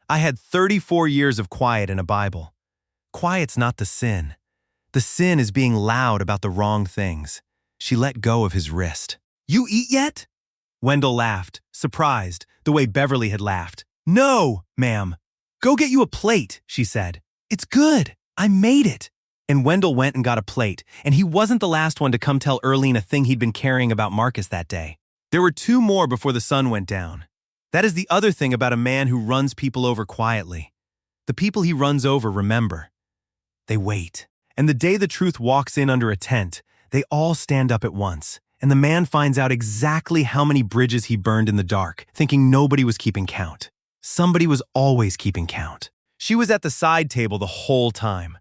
I had 34 years of quiet in a Bible. Quiet's not the sin. The sin is being loud about the wrong things. She let go of his wrist. You eat yet? Wendell laughed, surprised, the way Beverly had laughed. No, ma'am. Go get you a plate, she said. It's good. I made it. And Wendell went and got a plate, and he wasn't the last one to come tell Earlene a thing he'd been carrying about Marcus that day. There were 2 more before the sun went down. That is the other thing about a man who runs people over quietly. The people he runs over remember. They wait. And the day the truth walks in under a tent, they all stand up at once, and the man finds out exactly how many bridges he burned in the dark, thinking nobody was keeping count. Somebody was always keeping count. She was at the side table the whole time.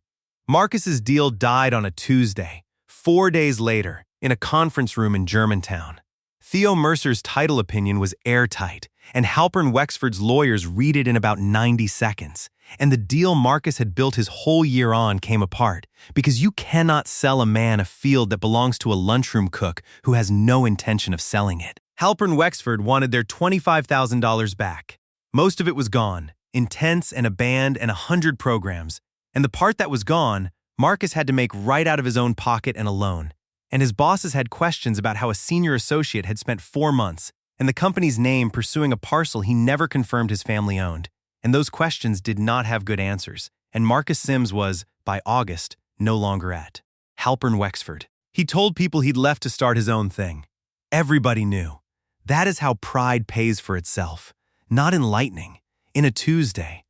Marcus's deal died on a Tuesday, 4 days later, in a conference room in Germantown. Theo Mercer's title opinion was airtight, and Halpern Wexford's lawyers read it in about 90 seconds. And the deal Marcus had built his whole year on came apart, because you cannot sell a man a field that belongs to a lunchroom cook who has no intention of selling it. Halpern Wexford wanted their $25,000 back. Most of it was gone, in tents and a band and 100 programs. And the part that was gone, Marcus had to make right out of his own pocket and alone. And his bosses had questions about how a senior associate had spent 4 months and the company's name pursuing a parcel he never confirmed his family owned. And those questions did not have good answers, and Marcus Sims was, by August, no longer at Halpern Wexford. He told people he'd left to start his own thing. Everybody knew. That is how pride pays for itself. Not in lightning, in a Tuesday.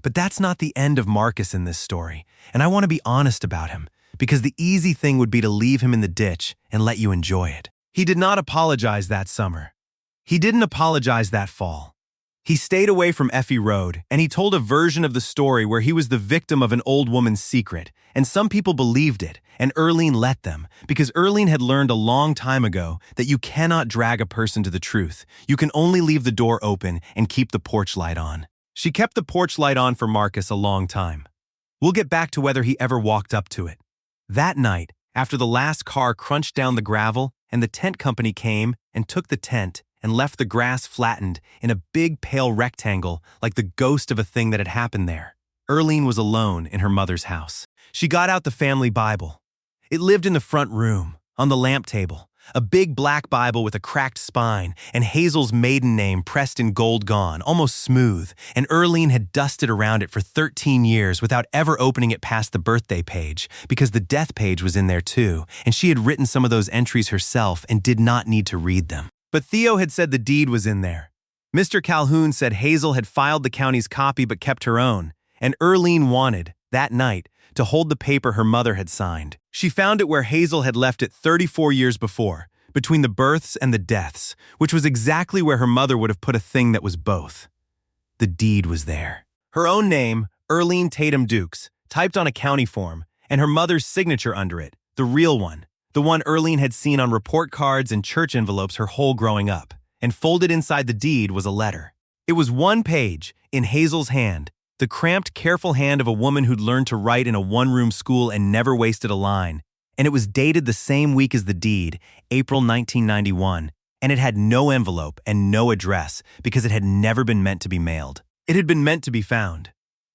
But that's not the end of Marcus in this story, and I want to be honest about him, because the easy thing would be to leave him in the ditch and let you enjoy it. He did not apologize that summer. He didn't apologize that fall. He stayed away from Effie Road, and he told a version of the story where he was the victim of an old woman's secret, and some people believed it, and Earlene let them, because Earlene had learned a long time ago that you cannot drag a person to the truth. You can only leave the door open and keep the porch light on. She kept the porch light on for Marcus a long time. We'll get back to whether he ever walked up to it. That night, after the last car crunched down the gravel and the tent company came and took the tent and left the grass flattened in a big pale rectangle like the ghost of a thing that had happened there, Earlene was alone in her mother's house. She got out the family Bible. It lived in the front room, on the lamp table, a big black Bible with a cracked spine and Hazel's maiden name pressed in gold gone, almost smooth, and Earlene had dusted around it for 13 years without ever opening it past the birthday page, because the death page was in there too, and she had written some of those entries herself and did not need to read them. But Theo had said the deed was in there. Mr. Calhoun said Hazel had filed the county's copy but kept her own, and Earlene wanted, that night, to hold the paper her mother had signed. She found it where Hazel had left it 34 years before, between the births and the deaths, which was exactly where her mother would have put a thing that was both. The deed was there. Her own name, Earlene Tatum Dukes, typed on a county form, and her mother's signature under it, the real one, the one Earlene had seen on report cards and church envelopes her whole growing up, and folded inside the deed was a letter. It was 1 page, in Hazel's hand, the cramped, careful hand of a woman who'd learned to write in a one-room school and never wasted a line, and it was dated the same week as the deed, April 1991, and it had no envelope and no address because it had never been meant to be mailed. It had been meant to be found.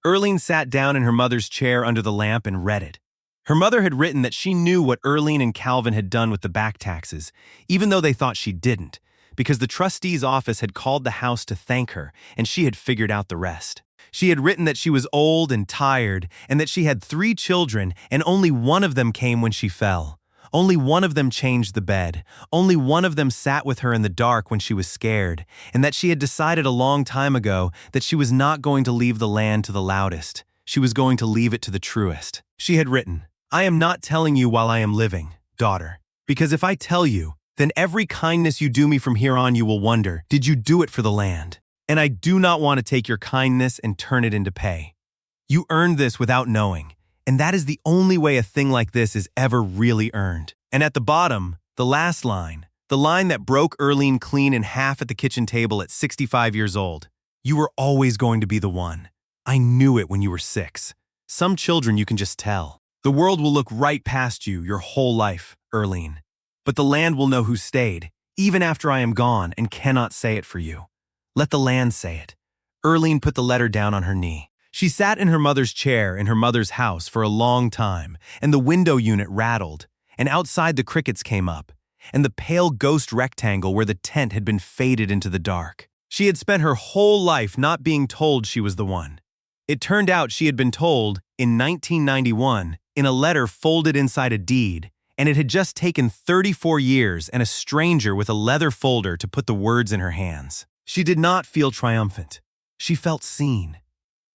Earlene sat down in her mother's chair under the lamp and read it. Her mother had written that she knew what Earlene and Calvin had done with the back taxes, even though they thought she didn't, because the trustee's office had called the house to thank her, and she had figured out the rest. She had written that she was old and tired, and that she had 3 children, and only one of them came when she fell. Only one of them changed the bed. Only one of them sat with her in the dark when she was scared, and that she had decided a long time ago that she was not going to leave the land to the loudest. She was going to leave it to the truest. She had written, "I am not telling you while I am living, daughter, because if I tell you, then every kindness you do me from here on you will wonder, did you do it for the land? And I do not want to take your kindness and turn it into pay. You earned this without knowing, and that is the only way a thing like this is ever really earned. And at the bottom, the last line, the line that broke Earlene clean in half at the kitchen table at 65 years old. You were always going to be the one. I knew it when you were 6. Some children you can just tell. The world will look right past you your whole life, Earlene. But the land will know who stayed, even after I am gone and cannot say it for you. Let the land say it. Earlene put the letter down on her knee. She sat in her mother's chair in her mother's house for a long time, and the window unit rattled, and outside the crickets came up, and the pale ghost rectangle where the tent had been faded into the dark. She had spent her whole life not being told she was the one. It turned out she had been told, in 1991, in a letter folded inside a deed, and it had just taken 34 years and a stranger with a leather folder to put the words in her hands. She did not feel triumphant. She felt seen.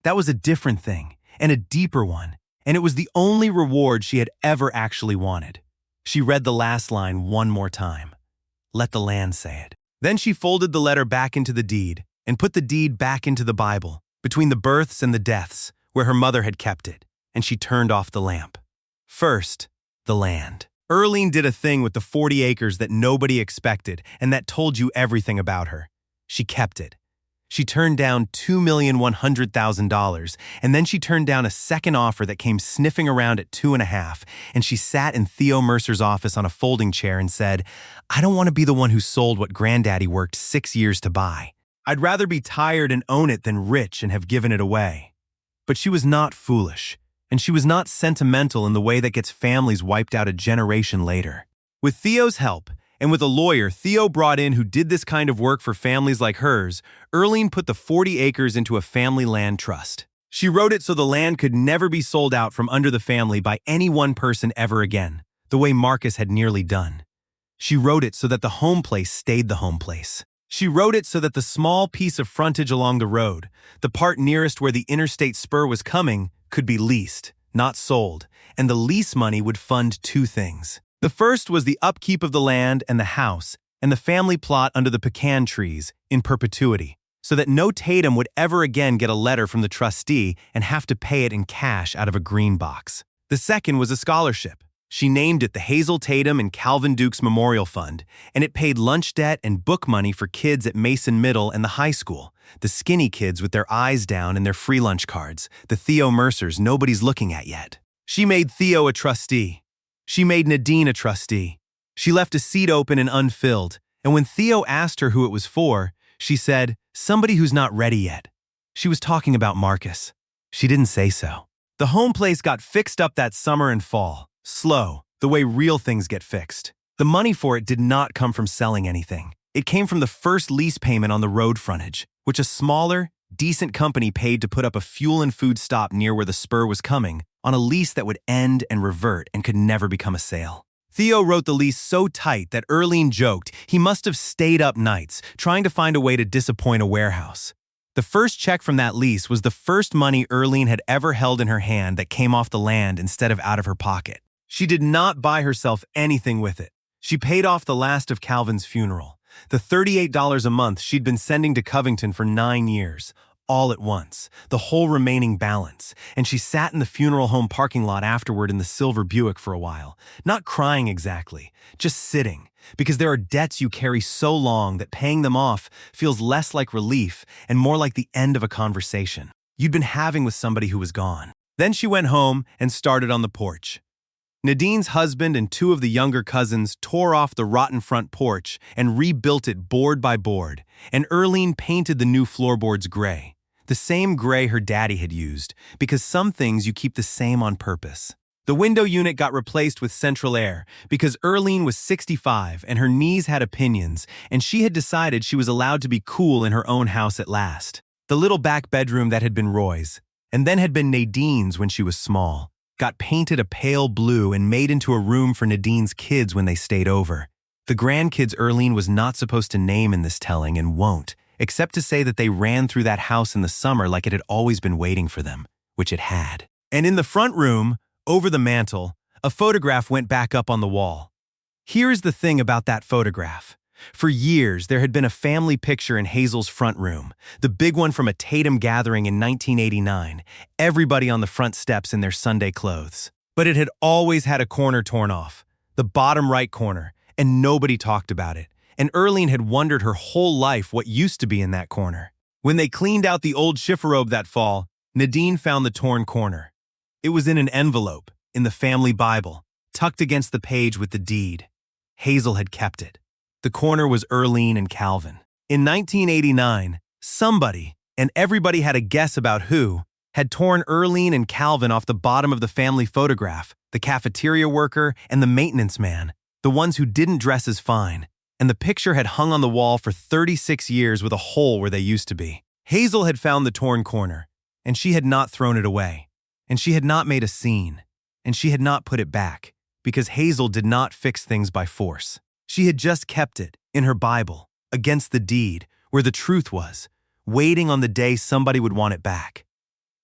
That was a different thing, and a deeper one, and it was the only reward she had ever actually wanted. She read the last line one more time. Let the land say it. Then she folded the letter back into the deed and put the deed back into the Bible, between the births and the deaths, where her mother had kept it, and she turned off the lamp. First, the land. Earlene did a thing with the 40 acres that nobody expected and that told you everything about her. She kept it. She turned down $2,100,000, and then she turned down a second offer that came sniffing around at 2.5, and she sat in Theo Mercer's office on a folding chair and said, I don't want to be the one who sold what Granddaddy worked 6 years to buy. I'd rather be tired and own it than rich and have given it away. But she was not foolish, and she was not sentimental in the way that gets families wiped out a generation later. With Theo's help, and with a lawyer Theo brought in who did this kind of work for families like hers, Earlene put the 40 acres into a family land trust. She wrote it so the land could never be sold out from under the family by any one person ever again, the way Marcus had nearly done. She wrote it so that the home place stayed the home place. She wrote it so that the small piece of frontage along the road, the part nearest where the interstate spur was coming, could be leased, not sold, and the lease money would fund 2 things. The first was the upkeep of the land and the house and the family plot under the pecan trees in perpetuity, so that no Tatum would ever again get a letter from the trustee and have to pay it in cash out of a green box. The second was a scholarship. She named it the Hazel Tatum and Calvin Dukes Memorial Fund, and it paid lunch debt and book money for kids at Mason Middle and the high school, the skinny kids with their eyes down and their free lunch cards, the Theo Mercers nobody's looking at yet. She made Theo a trustee. She made Nadine a trustee. She left a seat open and unfilled, and when Theo asked her who it was for, she said, somebody who's not ready yet. She was talking about Marcus. She didn't say so. The home place got fixed up that summer and fall, slow, the way real things get fixed. The money for it did not come from selling anything. It came from the first lease payment on the road frontage, which a smaller, decent company paid to put up a fuel and food stop near where the spur was coming, on a lease that would end and revert and could never become a sale. Theo wrote the lease so tight that Earlene joked he must have stayed up nights trying to find a way to disappoint a warehouse. The first check from that lease was the first money Earlene had ever held in her hand that came off the land instead of out of her pocket. She did not buy herself anything with it. She paid off the last of Calvin's funeral, the $38 a month she'd been sending to Covington for 9 years, all at once, the whole remaining balance, and she sat in the funeral home parking lot afterward in the silver Buick for a while, not crying exactly, just sitting, because there are debts you carry so long that paying them off feels less like relief and more like the end of a conversation you'd been having with somebody who was gone. Then she went home and started on the porch. Nadine's husband and 2 of the younger cousins tore off the rotten front porch and rebuilt it board by board, and Earlene painted the new floorboards gray, the same gray her daddy had used, because some things you keep the same on purpose. The window unit got replaced with central air because Earlene was 65 and her knees had opinions, and she had decided she was allowed to be cool in her own house at last. The little back bedroom that had been Roy's, and then had been Nadine's when she was small, got painted a pale blue and made into a room for Nadine's kids when they stayed over. The grandkids Earlene was not supposed to name in this telling and won't, except to say that they ran through that house in the summer like it had always been waiting for them, which it had. And in the front room, over the mantel, a photograph went back up on the wall. Here is the thing about that photograph. For years, there had been a family picture in Hazel's front room, the big one from a Tatum gathering in 1989, everybody on the front steps in their Sunday clothes. But it had always had a corner torn off, the bottom right corner, and nobody talked about it. And Earlene had wondered her whole life what used to be in that corner. When they cleaned out the old chifforobe that fall, Nadine found the torn corner. It was in an envelope, in the family Bible, tucked against the page with the deed. Hazel had kept it. The corner was Earlene and Calvin. In 1989, somebody, and everybody had a guess about who, had torn Earlene and Calvin off the bottom of the family photograph, the cafeteria worker and the maintenance man, the ones who didn't dress as fine, and the picture had hung on the wall for 36 years with a hole where they used to be. Hazel had found the torn corner, and she had not thrown it away, and she had not made a scene, and she had not put it back, because Hazel did not fix things by force. She had just kept it, in her Bible, against the deed, where the truth was, waiting on the day somebody would want it back.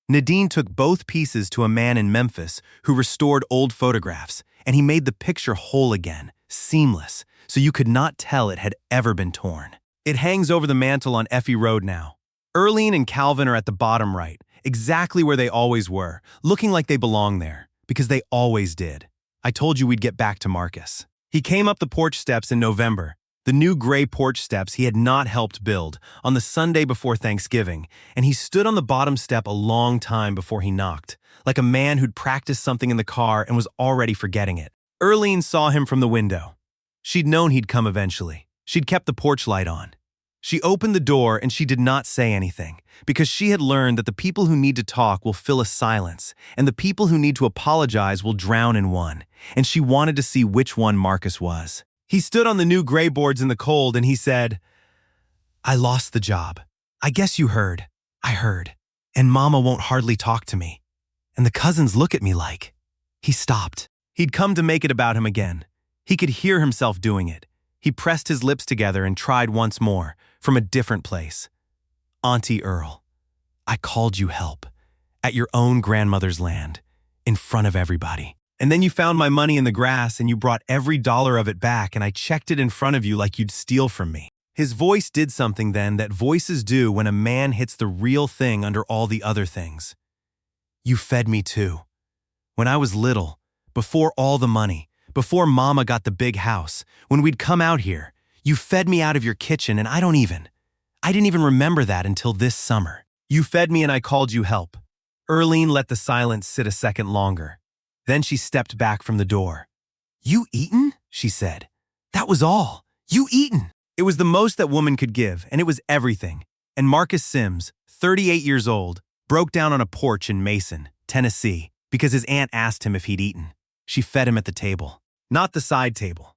Nadine took both pieces to a man in Memphis who restored old photographs, and he made the picture whole again, seamless, so you could not tell it had ever been torn. It hangs over the mantel on Effie Road now. Earlene and Calvin are at the bottom right, exactly where they always were, looking like they belong there, because they always did. I told you we'd get back to Marcus. He came up the porch steps in November, the new gray porch steps he had not helped build, on the Sunday before Thanksgiving, and he stood on the bottom step a long time before he knocked, like a man who'd practiced something in the car and was already forgetting it. Earlene saw him from the window. She'd known he'd come eventually. She'd kept the porch light on. She opened the door and she did not say anything, because she had learned that the people who need to talk will fill a silence, and the people who need to apologize will drown in one, and she wanted to see which one Marcus was. He stood on the new gray boards in the cold and he said, "I lost the job. I guess you heard. I heard. And Mama won't hardly talk to me. And the cousins look at me like..." He stopped. He'd come to make it about him again. He could hear himself doing it. He pressed his lips together and tried once more, from a different place. "Auntie Earl, I called you help. At your own grandmother's land. In front of everybody. And then you found my money in the grass and you brought every dollar of it back, and I checked it in front of you like you'd steal from me." His voice did something then that voices do when a man hits the real thing under all the other things. "You fed me too. When I was little, before all the money, before Mama got the big house, when we'd come out here, you fed me out of your kitchen, and I didn't even remember that until this summer. You fed me and I called you help." Earlene let the silence sit a second longer. Then she stepped back from the door. "You eaten?" she said. "That was all. You eaten." It was the most that woman could give, and it was everything. And Marcus Sims, 38 years old, broke down on a porch in Mason, Tennessee, because his aunt asked him if he'd eaten. She fed him at the table. Not the side table.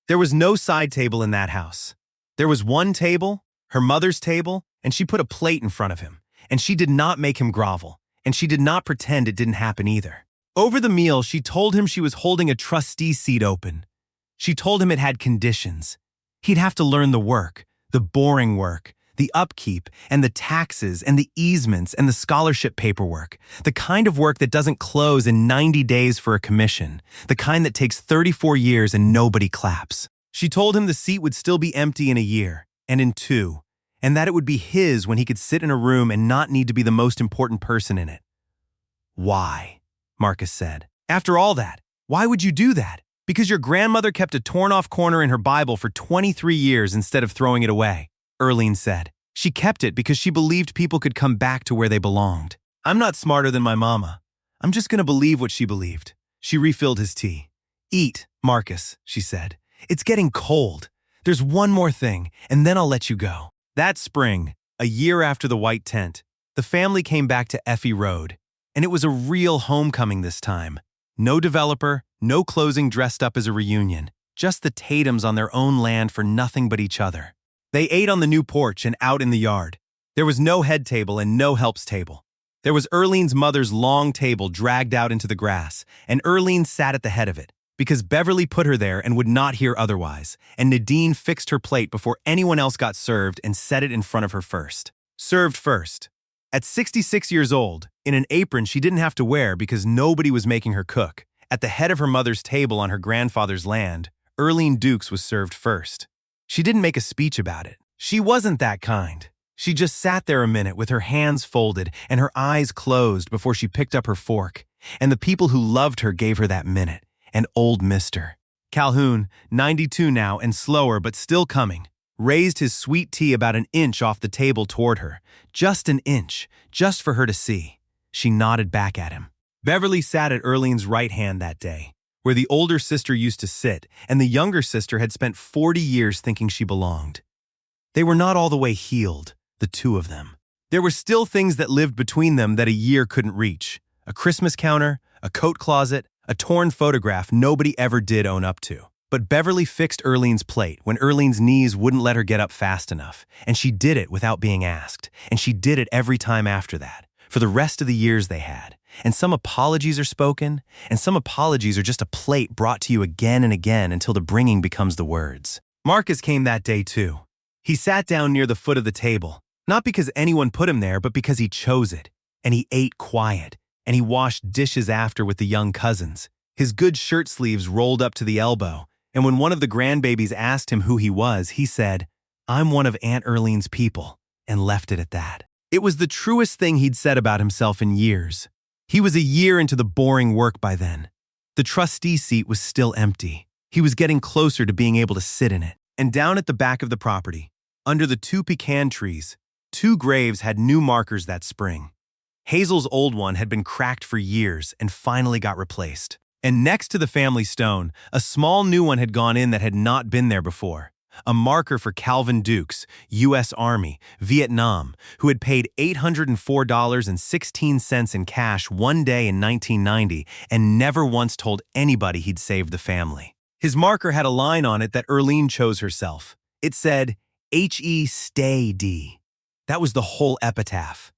There was no side table in that house. There was one table, her mother's table, and she put a plate in front of him. And she did not make him grovel, and she did not pretend it didn't happen either. Over the meal, she told him she was holding a trustee seat open. She told him it had conditions. He'd have to learn the work, the boring work, the upkeep, and the taxes, and the easements, and the scholarship paperwork, the kind of work that doesn't close in 90 days for a commission, the kind that takes 34 years and nobody claps. She told him the seat would still be empty in a year, and in 2, and that it would be his when he could sit in a room and not need to be the most important person in it. "Why?" Marcus said. "After all that, why would you do that? Because your grandmother kept a torn-off corner in her Bible for 23 years instead of throwing it away," Earlene said. "She kept it because she believed people could come back to where they belonged. I'm not smarter than my mama. I'm just going to believe what she believed." She refilled his tea. "Eat, Marcus," she said. "It's getting cold. There's one more thing, and then I'll let you go." That spring, a year after the white tent, the family came back to Effie Road. And it was a real homecoming this time. No developer, no closing dressed up as a reunion, just the Tatums on their own land for nothing but each other. They ate on the new porch and out in the yard. There was no head table and no helps table. There was Earlene's mother's long table dragged out into the grass, and Earlene sat at the head of it, because Beverly put her there and would not hear otherwise, and Nadine fixed her plate before anyone else got served and set it in front of her first. Served first. At 66 years old, in an apron she didn't have to wear because nobody was making her cook, at the head of her mother's table on her grandfather's land, Earlene Dukes was served first. She didn't make a speech about it. She wasn't that kind. She just sat there a minute with her hands folded and her eyes closed before she picked up her fork, and the people who loved her gave her that minute, and old mister Calhoun, 92 now and slower but still coming, raised his sweet tea about an inch off the table toward her. Just an inch, just for her to see. She nodded back at him. Beverly sat at Earlene's right hand that day, where the older sister used to sit, and the younger sister had spent 40 years thinking she belonged. They were not all the way healed, the two of them. There were still things that lived between them that a year couldn't reach. A Christmas counter, a coat closet, a torn photograph nobody ever did own up to. But Beverly fixed Earlene's plate when Earlene's knees wouldn't let her get up fast enough, and she did it without being asked, and she did it every time after that, for the rest of the years they had. And some apologies are spoken, and some apologies are just a plate brought to you again and again until the bringing becomes the words. Marcus came that day too. He sat down near the foot of the table, not because anyone put him there, but because he chose it. And he ate quiet, and he washed dishes after with the young cousins, his good shirt sleeves rolled up to the elbow. And when one of the grandbabies asked him who he was, he said, "I'm one of Aunt Earlene's people," and left it at that. It was the truest thing he'd said about himself in years. He was a year into the boring work by then. The trustee seat was still empty. He was getting closer to being able to sit in it. And down at the back of the property, under the two pecan trees, two graves had new markers that spring. Hazel's old one had been cracked for years and finally got replaced. And next to the family stone, a small new one had gone in that had not been there before. A marker for Earlene Dukes, U.S. Army, Vietnam, who had paid $804.16 in cash one day in 1990 and never once told anybody he'd saved the family. His marker had a line on it that Earlene chose herself. It said, "H.E. Stay D." That was the whole epitaph.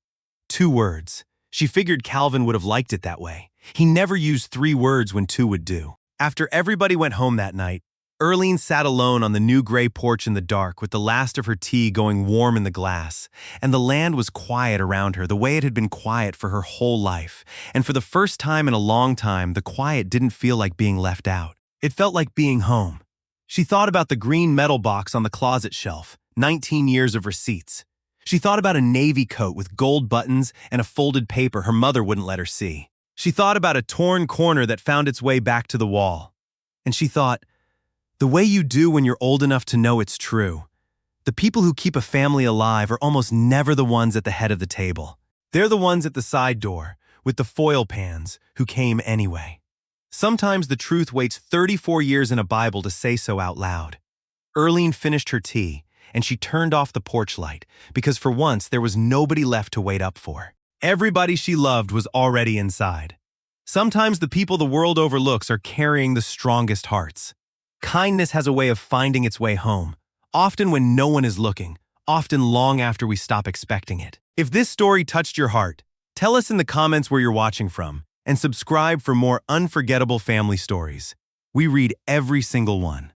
2 words. She figured Calvin would have liked it that way. He never used 3 words when 2 would do. After everybody went home that night, Earlene sat alone on the new gray porch in the dark with the last of her tea going warm in the glass, and the land was quiet around her the way it had been quiet for her whole life, and for the first time in a long time, the quiet didn't feel like being left out. It felt like being home. She thought about the green metal box on the closet shelf, 19 years of receipts. She thought about a navy coat with gold buttons and a folded paper her mother wouldn't let her see. She thought about a torn corner that found its way back to the wall. And she thought, the way you do when you're old enough to know it's true. The people who keep a family alive are almost never the ones at the head of the table. They're the ones at the side door, with the foil pans, who came anyway. Sometimes the truth waits 34 years in a Bible to say so out loud. Earlene finished her tea, and she turned off the porch light, because for once there was nobody left to wait up for. Everybody she loved was already inside. Sometimes the people the world overlooks are carrying the strongest hearts. Kindness has a way of finding its way home, often when no one is looking, often long after we stop expecting it. If this story touched your heart, tell us in the comments where you're watching from, and subscribe for more unforgettable family stories. We read every single one.